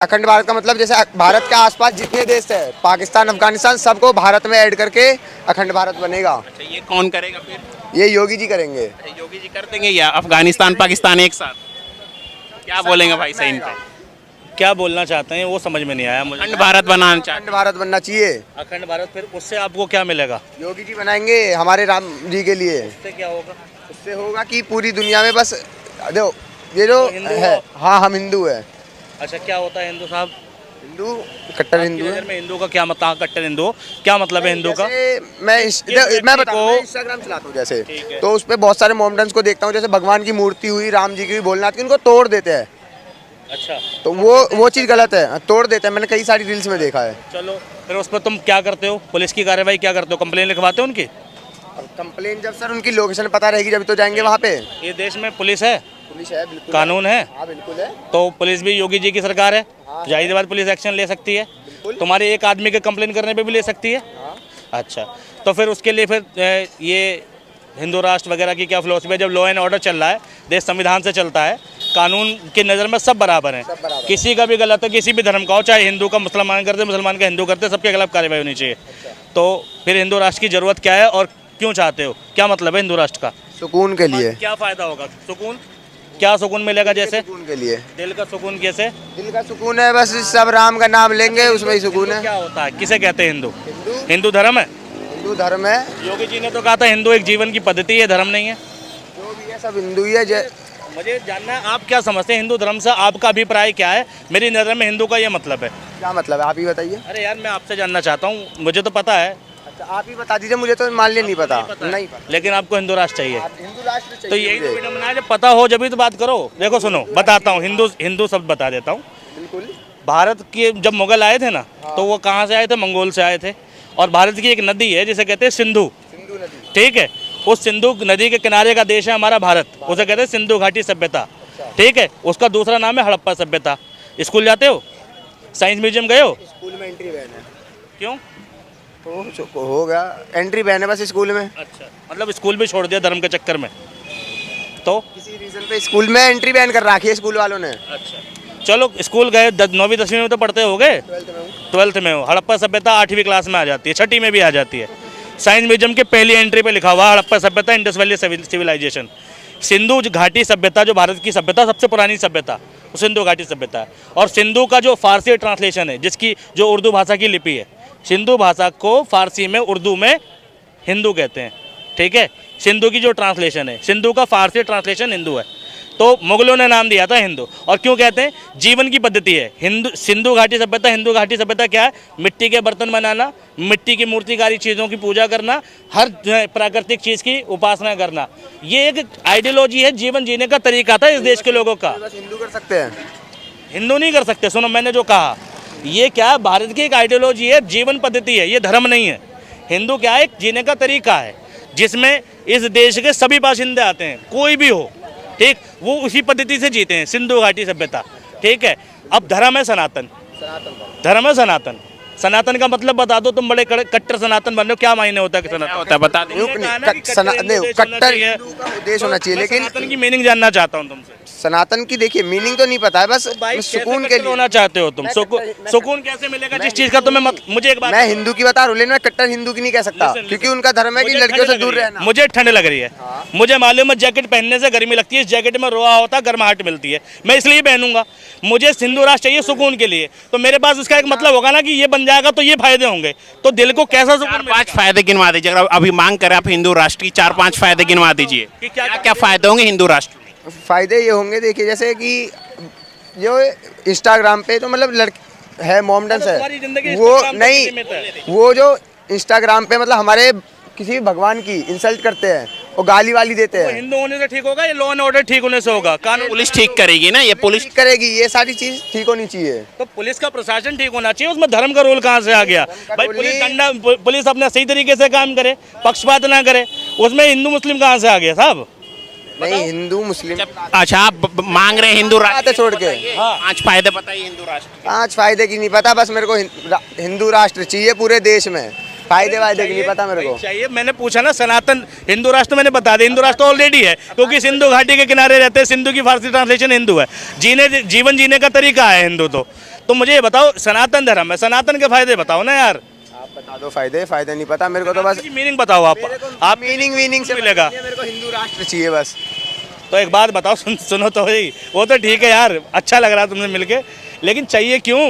अखंड भारत का मतलब जैसे भारत के आसपास जितने देश है, पाकिस्तान, अफगानिस्तान, सबको भारत में ऐड करके अखंड भारत बनेगा। अच्छा, ये कौन करेगा फिर? ये योगी जी करेंगे। अच्छा, योगी जी कर देंगे या अफगानिस्तान पाकिस्तान एक साथ? क्या बोलेंगे भाई सही पे? क्या बोलना चाहते हैं वो समझ में नहीं आया मुझे। अखंड भारत बनाना चाहते अखंड भारत बनना चाहिए। अखंड भारत, फिर उससे आपको क्या मिलेगा? योगी जी बनाएंगे हमारे राम जी के लिए। उससे क्या होगा? उससे होगा कि पूरी दुनिया में बस देखो ये जो तो हिंदू है, हो? हाँ हम हिंदू है। अच्छा, क्या होता है हिंदू साहब? हिंदू कट्टर आपकी हिंदू है। नज़र में हिंदू का क्या मतलब? कट्टर हिंदू हो? क्या मतलब है हिंदू का? जैसे मैं व्यक्ति को- इंस्टाग्राम चलाता हूँ जैसे, ठीक है। तो उस पे बहुत सारे मोमेंट्स को देखता हूँ, जैसे भगवान की मूर्ति हुई, राम जी की हुई, भोलेनाथ की, उनको तोड़ देते हैं। अच्छा, तो वो चीज़ गलत है, तोड़ देते हैं। मैंने कई सारी रील्स में देखा है। चलो फिर उस पर तुम क्या करते हो? पुलिस की कार्रवाई क्या करते हो? कंप्लेन लिखवाते हो उनकी? अब कंप्लेन जब सर उनकी लोकेशन पता रहेगी जब तो जाएंगे वहाँ पे। ये देश में पुलिस है, पुलिस है, बिल्कुल कानून है, हाँ बिल्कुल है। तो पुलिस भी योगी जी की सरकार है, हाँ। जाहिर बात पुलिस एक्शन ले सकती है। बिल्कुल। तुम्हारे एक आदमी के कंप्लेन करने पे भी ले सकती है। हाँ। अच्छा, तो फिर उसके लिए फिर ये हिंदू राष्ट्र वगैरह की क्या फिलोसफी है? जब लॉ एंड ऑर्डर चल रहा है, देश संविधान से चलता है, कानून की नज़र में सब बराबर हैं। सब बराबर। किसी का भी गलत है, किसी भी धर्म का हो, चाहे हिंदू का मुसलमान करते, मुसलमान का हिंदू करते, सबके खिलाफ कार्रवाई होनी चाहिए। तो फिर हिंदू राष्ट्र की ज़रूरत क्या है और क्यों चाहते हो? क्या मतलब है हिंदू राष्ट्र का? सुकून के लिए। क्या फ़ायदा होगा? सुकून? क्या सुकून मिलेगा? जैसे सुकून के लिए। दिल का सुकून कैसे? दिल का सुकून है, बस सब राम का नाम लेंगे उसमें ही सुकून है। क्या होता है? किसे कहते हैं हिंदू? हिंदू हिंदू धर्म है? हिंदू धर्म है। योगी जी ने तो कहा था हिंदू एक जीवन की पद्धति है, धर्म नहीं है। जो भी है सब हिंदू ही है। मुझे जानना है आप क्या समझते हैं हिंदू धर्म से? आपका अभिप्राय क्या है? मेरी नज़र में हिंदू का ये मतलब है। क्या मतलब है, आप ही बताइए। अरे यार, मैं आपसे जानना चाहता हूँ, मुझे तो पता है। अच्छा आप ही बता दीजिए, मुझे तो मान लिया नहीं पता। नहीं पता। लेकिन आपको हिंदू राष्ट्र चाहिए, आप हिंदू राष्ट्र तो चाहिए यही तो मुझे। विडम्बना है। जब पता हो जब ही तो बात करो। देखो सुनो, बताता हूँ, हिंदू शब्द बता देता हूँ। बिल्कुल। भारत के जब मुगल आए थे ना, तो वो कहाँ से आए थे? मंगोल से आए थे। और भारत की एक नदी है जिसे कहते हैं सिंधु, सिंधु नदी। ठीक है? उस सिंधु नदी के किनारे का देश है हमारा भारत, उसे कहते हैं सिंधु घाटी सभ्यता, ठीक है? उसका दूसरा नाम है हड़प्पा सभ्यता। स्कूल जाते हो? साइंस म्यूजियम गए हो? स्कूल में एंट्री बैन है। क्यों? हो गया, एंट्री बैन है बस स्कूल में। अच्छा, मतलब स्कूल भी छोड़ दिया धर्म के चक्कर में? तो किसी रीजन पे स्कूल में एंट्री बैन कर रखी है स्कूल वालों ने। अच्छा, चलो स्कूल गए, 9वीं 10वीं में तो पढ़ते हो गए, 12th में हूँ। 12th में हो। हड़प्पा सभ्यता 8वीं क्लास में आ जाती है, 6ठी में भी आ जाती है। साइंस म्यूजियम के पहली एंट्री पे लिखा हुआ है हड़प्पा सभ्यता, इंडस वैली सिविलाइजेशन। सिंधु घाटी सभ्यता, जो भारत की सभ्यता सबसे पुरानी सभ्यता, वो सिंधु घाटी सभ्यता है। और सिंधु का जो फारसी ट्रांसलेशन है, जिसकी जो उर्दू भाषा की लिपि है, सिंधु भाषा को फारसी में, उर्दू में हिंदू कहते हैं, ठीक है? सिंधु की जो ट्रांसलेशन है, सिंधु का फारसी ट्रांसलेशन हिंदू है। तो मुगलों ने नाम दिया था हिंदू। और क्यों कहते हैं? जीवन की पद्धति है हिंदू। सिंधु घाटी सभ्यता, हिंदू घाटी सभ्यता क्या है? मिट्टी के बर्तन बनाना, मिट्टी की मूर्तिकारी चीज़ों की पूजा करना, हर प्राकृतिक चीज़ की उपासना करना। ये एक आइडियोलॉजी है, जीवन जीने का तरीका था इस देश के लोगों का। बस हिंदू कर सकते हैं। हिंदू नहीं कर सकते। सुनो मैंने जो कहा, ये क्या है? भारत की एक आइडियोलॉजी है, जीवन पद्धति है, ये धर्म नहीं है। हिंदू क्या है? एक जीने का तरीका है, जिसमें इस देश के सभी बाशिंदे आते हैं, कोई भी हो, ठीक? वो उसी पद्धति से जीते हैं, सिंधु घाटी सभ्यता, ठीक है? अब धर्म है सनातन, धर्म है सनातन। सनातन का मतलब बता दो, तुम बड़े कट्टर सनातन बन रहे हो, क्या मायने होता है सनातन होता है बता दें। कट्टर हिंदू का उद्देश्य होना चाहिए, लेकिन सनातन की मीनिंग जानना चाहता हूँ तुमसे। सनातन की देखिए मीनिंग तो नहीं पता है, बस सुकून के लिए होना चाहते हो तुम। सुकून कैसे मिलेगा जिस चीज का तुम्हें मुझे एक बात मैं हिंदू की बता रहा हूँ, लेकिन मैं कट्टर हिंदू की नहीं कह सकता, क्योंकि उनका धर्म है कि लड़कियों से दूर रहना। मुझे ठंड लग रही है, मुझे मालूम है जैकेट पहनने से गर्मी लगती है, इस जैकेट में रोआ होता है, गर्माहट मिलती है, मैं इसलिए पहनूंगा। मुझे हिंदू राष्ट्र चाहिए सुकून के लिए, तो मेरे पास इसका एक मतलब होगा ना कि ये बन जाएगा तो ये फायदे होंगे, तो दिल को कैसा सुकून 4-5 फायदे गिनवा दीजिए। अगर अभी मांग करें आप हिंदू राष्ट्र की, 4-5 फायदे गिनवा दीजिए। क्या क्या फायदे होंगे हिंदू राष्ट्र में? फायदे ये होंगे, देखिए जैसे कि जो इंस्टाग्राम पे तो मतलब लड़के है, मोमडन्स है, वो नहीं, वो जो इंस्टाग्राम पे मतलब हमारे किसी भी भगवान की इंसल्ट करते हैं और गाली वाली देते हैं। हिंदू होने से ठीक होगा या लॉ एंड ऑर्डर ठीक होने से होगा? कानून पुलिस ठीक करेगी ना, ये पुलिस ठीक करेगी, ये सारी चीज ठीक होनी चाहिए। तो पुलिस का प्रशासन ठीक होना चाहिए, उसमें धर्म का रोल कहाँ से आ गया? भाई पुलिस अपना सही तरीके से काम करे, पक्षपात ना करे, उसमें हिंदू मुस्लिम कहाँ से आ गया साहब? नहीं हिंदू मुस्लिम अच्छा आप मांग रहे हैं हिंदू राष्ट्र छोड़ के। हाँ। 5 फायदे बताइए हिंदू राष्ट्र के। 5 फायदे की नहीं पता, बस मेरे को हिंदू राष्ट्र चाहिए पूरे देश में। फायदे वायदे की नहीं पता मेरे को। चाहिए, मैंने पूछा ना सनातन हिंदू राष्ट्र, मैंने बता दिया हिंदू राष्ट्र ऑलरेडी है, क्योंकि सिंधु घाटी के किनारे रहते हैं, सिंधु की फारसी ट्रांसलेशन हिंदू है, जीवन जीने का तरीका है हिंदू। तो मुझे ये बताओ, सनातन धर्म है, सनातन के फायदे बताओ ना यार। आप बता दो फायदे नहीं पता मेरे को, तो बस मीनिंग बताओ आप मीनिंग से मिलेगा। मेरे को हिंदू राष्ट्र चाहिए बस। तो एक बात बताओ, सुनो तो भाई, वो तो ठीक है यार, अच्छा लग रहा है तुमसे मिलके, लेकिन चाहिए क्यों?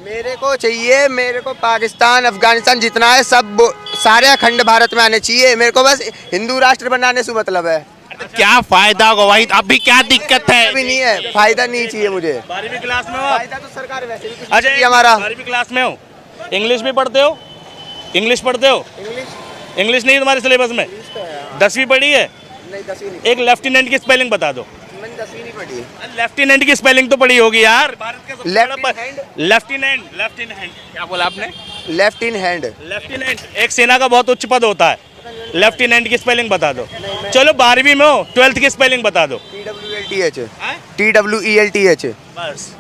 मेरे को चाहिए, मेरे को पाकिस्तान अफगानिस्तान जितना है सब सारे अखंड भारत में आने चाहिए। मेरे को बस हिंदू राष्ट्र बनाने से मतलब है। क्या फायदा होगा वही, अभी क्या दिक्कत है? अभी नहीं है, फायदा नहीं चाहिए मुझे। 12वीं क्लास में हो आप? फायदा तो सरकार वैसे भी कुछ अच्छा, नहीं हमारा। 12वीं क्लास में हो, इंग्लिश भी पढ़ते हो? इंग्लिश पढ़ते हो? इंग्लिश नहीं तुम्हारे सिलेबस में? 10वीं पढ़ी है? नहीं 10वीं नहीं, एक लेफ्टिनेंट की स्पेलिंग बता दो। मैंने 10वीं नहीं पढ़ी। लेफ्टिनेंट की स्पेलिंग तो पढ़ी होगी यार। भारत के सबसे लेफ्ट बड़ा लेफ्टिनेंट क्या बोला आपने? Left in hand. लेफ्टिनेंट एक सेना का बहुत उच्च पद होता है। लेफ्टिनेंट की स्पेलिंग बता दो। चलो 12वीं में हो, 12th की स्पेलिंग बता दो। TWELTH। बस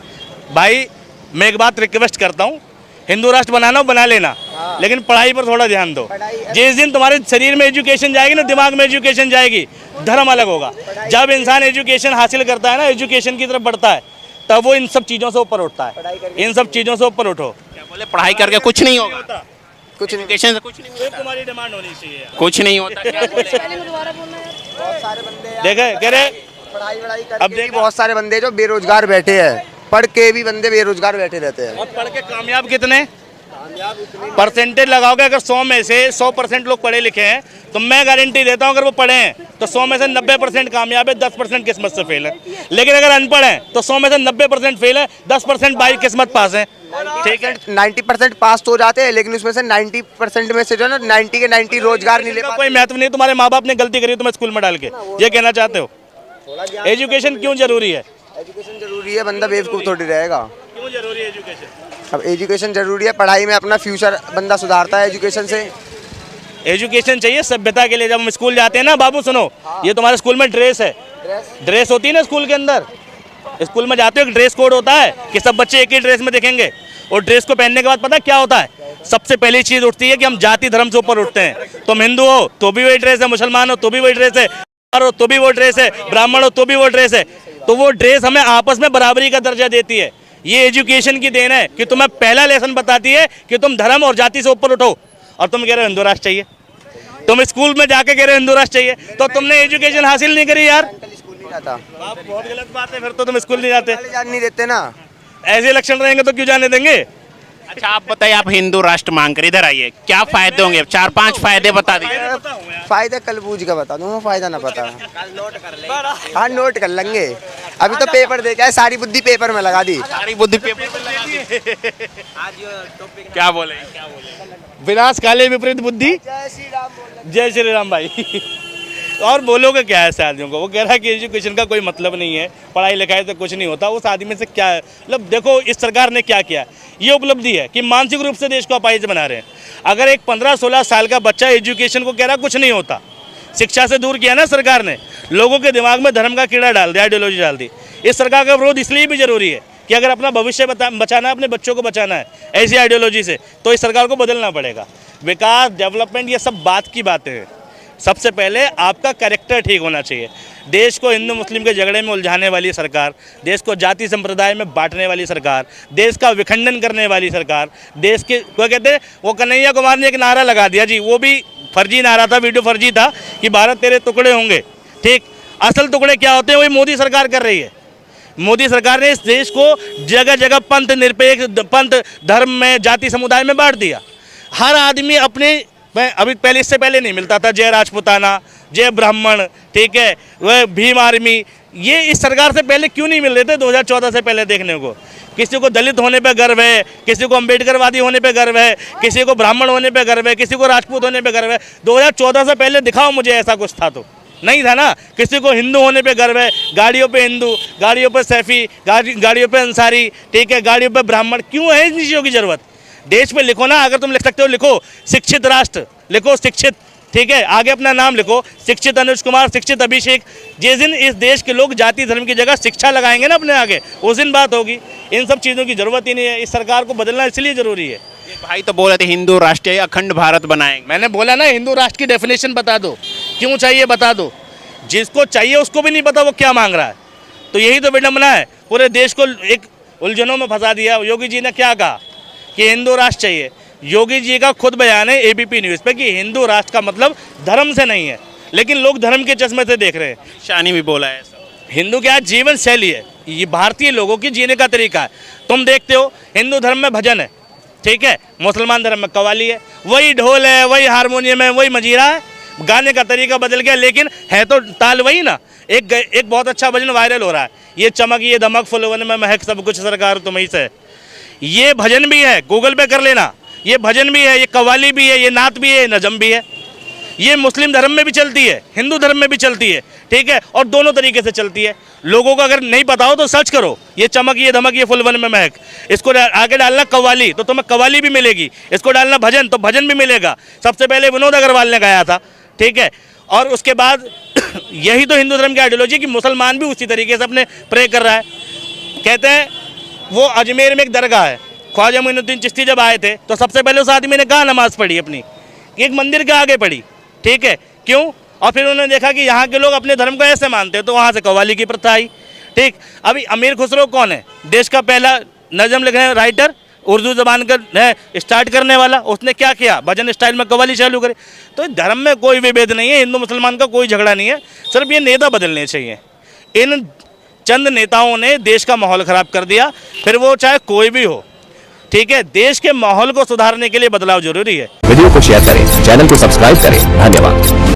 भाई, मैं एक बात रिक्वेस्ट करता हूँ, हिंदू राष्ट्र बनाना हो बना लेना, लेकिन पढ़ाई पर थोड़ा ध्यान दो। जिस दिन तुम्हारे शरीर में एजुकेशन जाएगी ना, दिमाग में एजुकेशन जाएगी, धर्म अलग होगा। जब इंसान एजुकेशन हासिल करता है ना, एजुकेशन की तरफ बढ़ता है, तब वो इन सब चीज़ों से ऊपर उठता है। इन सब चीज़ों से ऊपर उठो। क्या बोले, पढ़ाई करके कुछ नहीं होगा? कुछ नहीं, एजुकेशन से कुछ नहीं होता? तुम्हारी डिमांड होनी चाहिए। कुछ नहीं होता, क्या बोले? बहुत सारे बंदे देखे कह रहे पढ़ाई अब करके भी देखा। बहुत सारे बंदे जो बेरोजगार बैठे हैं, पढ़ के भी बंदे बेरोजगार बैठे रहते हैं। और पढ़ के कामयाब कितने? परसेंटेज लगाओगे, अगर 100 में से 100% लोग पढ़े लिखे हैं, तो मैं गारंटी देता हूं अगर वो पढ़े हैं तो 100 में से 90% कामयाब है, 10% किस्मत से फेल है। लेकिन अगर अनपढ़ हैं तो 100 में से 90% फेल है, 10% बाई किस्मत पास है। ठीक है, 90% पास तो हो जाते हैं, लेकिन उसमें से 90% में से जो है ना 90 के 90 रोजगार नहीं ले इसका पाते। कोई महत्व नहीं। तुम्हारे माँ बाप ने गलती करी तुम्हें स्कूल में डाल के, ये कहना चाहते हो? एजुकेशन क्यों जरूरी है? एजुकेशन जरूरी है, बंदा बेवकूफ थोड़ी रहेगा। क्यों जरूरी है एजुकेशन? अब एजुकेशन जरूरी है, पढ़ाई में अपना फ्यूचर बंदा सुधारता है एजुकेशन से। एजुकेशन चाहिए सभ्यता के लिए। जब हम स्कूल जाते हैं ना बाबू, सुनो, ये तुम्हारे स्कूल में ड्रेस है, ड्रेस होती है ना स्कूल के अंदर, स्कूल में जाते हो एक ड्रेस कोड होता है कि सब बच्चे एक ही ड्रेस में दिखेंगे। और ड्रेस को पहनने के बाद पता क्या होता है? सबसे पहली चीज उठती है कि हम जाति धर्म से ऊपर उठते हैं। तुम हिंदू हो तो भी वही ड्रेस है, मुसलमान हो तो भी वही ड्रेस है, हो तो भी वो ड्रेस है, ब्राह्मण हो तो भी वो ड्रेस है। तो वो ड्रेस हमें आपस में बराबरी का दर्जा देती है। ये एजुकेशन की देन है कि तुम्हें पहला लेसन बताती है कि तुम धर्म और जाति से ऊपर उठो। और तुम कह रहे हो हिंदू राष्ट्र चाहिए, तुम स्कूल में जाके कह रहे हो हिंदू राष्ट्र चाहिए, तो तुमने एजुकेशन हासिल नहीं करी यार। स्कूल नहीं जाता, आप बहुत गलत बात है, फिर तो तुम स्कूल नहीं जाते। जान नहीं देते ना। ऐसे इलेक्शन रहेंगे तो क्यों जाने देंगे? अच्छा आप बताइए, आप हिंदू राष्ट्र मांग कर इधर आइए, क्या फायदे होंगे? 4-5 फायदे बता दीजिए। फायदा कल बूझ का बता दूँ, फायदा ना पता। हाँ नोट कर लेंगे, अभी तो पेपर दे के आए, सारी बुद्धि पेपर में लगा दी। सारी बुद्धि पेपर पे लगा दी। क्या बोले? विनाश काले विपरीत बुद्धि, जय श्री राम भाई। और बोलोगे क्या ऐसे आदमियों को? वो कह रहा है कि एजुकेशन का कोई मतलब नहीं है, पढ़ाई लिखाई से कुछ नहीं होता। उस आदमी से क्या है मतलब? देखो इस सरकार ने क्या किया, ये उपलब्धि है कि मानसिक रूप से देश को अपाहिज बना रहे हैं। अगर एक 15-16 साल का बच्चा एजुकेशन को कह रहा कुछ नहीं होता, शिक्षा से दूर किया ना सरकार ने, लोगों के दिमाग में धर्म का कीड़ा डाल दिया, आइडियोलॉजी डाल दी। इस सरकार का विरोध इसलिए भी जरूरी है कि अगर अपना भविष्य बचाना है, अपने बच्चों को बचाना है ऐसी आइडियोलॉजी से, तो इस सरकार को बदलना पड़ेगा। विकास, डेवलपमेंट, ये सब बात की बातें हैं। सबसे पहले आपका कैरेक्टर ठीक होना चाहिए। देश को हिंदू मुस्लिम के झगड़े में उलझाने वाली सरकार, देश को जाति संप्रदाय में बांटने वाली सरकार, देश का विखंडन करने वाली सरकार, देश के वो कहते हैं, वो कन्हैया कुमार ने एक नारा लगा दिया जी, वो भी फर्जी नारा था, वीडियो फर्जी था कि भारत तेरे टुकड़े होंगे। ठीक, असल टुकड़े क्या होते हैं? वही मोदी सरकार कर रही है। मोदी सरकार ने इस देश को जगह जगह पंथ निरपेक्ष, पंथ धर्म में, जाति समुदाय में बांट दिया। हर आदमी अपने, अभी पहले, इससे पहले नहीं मिलता था, जय राजपूताना, जय ब्राह्मण, ठीक है, वह भीम आर्मी, ये इस सरकार से पहले क्यों नहीं मिल रहे थे 2014 से पहले देखने को? किसी को दलित होने पे गर्व है, किसी को अम्बेडकरवादी होने पे गर्व है, किसी को ब्राह्मण होने पे गर्व है, किसी को राजपूत होने पे गर्व है। 2014 से पहले दिखाओ मुझे ऐसा कुछ था तो? नहीं था ना। किसी को हिंदू होने पे गर्व है, गाड़ियों पे हिंदू, गाड़ियों पे सैफी, गाड़ियों पे अंसारी, ठीक है, गाड़ियों पे ब्राह्मण। क्यों है इन चीज़ों की जरूरत? देश पे लिखो ना, अगर तुम लिख सकते हो लिखो शिक्षित राष्ट्र, लिखो शिक्षित, ठीक है, आगे अपना नाम लिखो, शिक्षित अनुज कुमार, शिक्षित अभिषेक। जिस दिन इस देश के लोग जाति धर्म की जगह शिक्षा लगाएंगे ना अपने आगे, उस दिन बात होगी। इन सब चीज़ों की जरूरत ही नहीं है। इस सरकार को बदलना इसलिए जरूरी है। भाई तो बोल रहे थे हिंदू राष्ट्र या अखंड भारत बनाएंगे। मैंने बोला ना, हिंदू राष्ट्र की डेफिनेशन बता दो, क्यों चाहिए बता दो। जिसको चाहिए उसको भी नहीं पता वो क्या मांग रहा है। तो यही तो विडंबना है। पूरे देश को एक उलझनों में फंसा दिया। योगी जी ने क्या कहा कि हिंदू राष्ट्र चाहिए। योगी जी का खुद बयान है एबीपी न्यूज़ पे कि हिंदू राष्ट्र का मतलब धर्म से नहीं है, लेकिन लोग धर्म के चश्मे से देख रहे हैं। शानी भी बोला है ऐसा। हिंदू क्या जीवन शैली है, ये भारतीय लोगों की जीने का तरीका है। तुम देखते हो हिंदू धर्म में भजन है, ठीक है, मुसलमान धर्म में कव्वाली है, वही ढोल है, वही हारमोनियम है, वही मजीरा है, गाने का तरीका बदल गया लेकिन है तो ताल वही ना। एक बहुत अच्छा भजन वायरल हो रहा है, ये चमक ये दमक फुलवन में महक सब कुछ सरकार तुम्हीं से। ये भजन भी है, गूगल पे कर लेना, ये भजन भी है, ये कव्वाली भी है, ये नात भी है, नजम भी है। ये मुस्लिम धर्म में भी चलती है, हिंदू धर्म में भी चलती है, ठीक है, और दोनों तरीके से चलती है। लोगों को अगर नहीं पता हो तो सर्च करो, ये चमक ये धमक ये फुलवन में महक, इसको आगे डालना कव्वाली तो तुम्हें कव्वाली भी मिलेगी, इसको डालना भजन तो भजन भी मिलेगा। सबसे पहले विनोद अग्रवाल ने गाया था, ठीक है, और उसके बाद यही तो हिंदू धर्म की आइडियोलॉजी कि मुसलमान भी उसी तरीके से अपने प्रे कर रहा है। कहते हैं वो अजमेर में एक दरगाह है, ख्वाजा मोइनुद्दीन चिश्ती जब आए थे तो सबसे पहले उस आदमी ने कहाँ नमाज पढ़ी अपनी, एक मंदिर के आगे पढ़ी, ठीक है, क्यों? और फिर उन्होंने देखा कि यहाँ के लोग अपने धर्म को ऐसे मानते हैं तो वहाँ से कव्वाली की प्रथा आई, ठीक। अभी अमीर खुसरो कौन है? देश का पहला नज़म लिखने राइटर, उर्दू ज़बान का स्टार्ट करने वाला, उसने क्या किया? भजन स्टाइल में कव्वाली चालू करे। तो धर्म में कोई विभेद नहीं है, हिंदू मुसलमान का कोई झगड़ा नहीं है, सिर्फ ये नेता बदलने चाहिए। इन चंद नेताओं ने देश का माहौल ख़राब कर दिया, फिर वो चाहे कोई भी हो, ठीक है। देश के माहौल को सुधारने के लिए बदलाव जरूरी है। वीडियो को शेयर करें, चैनल को सब्सक्राइब करें। धन्यवाद।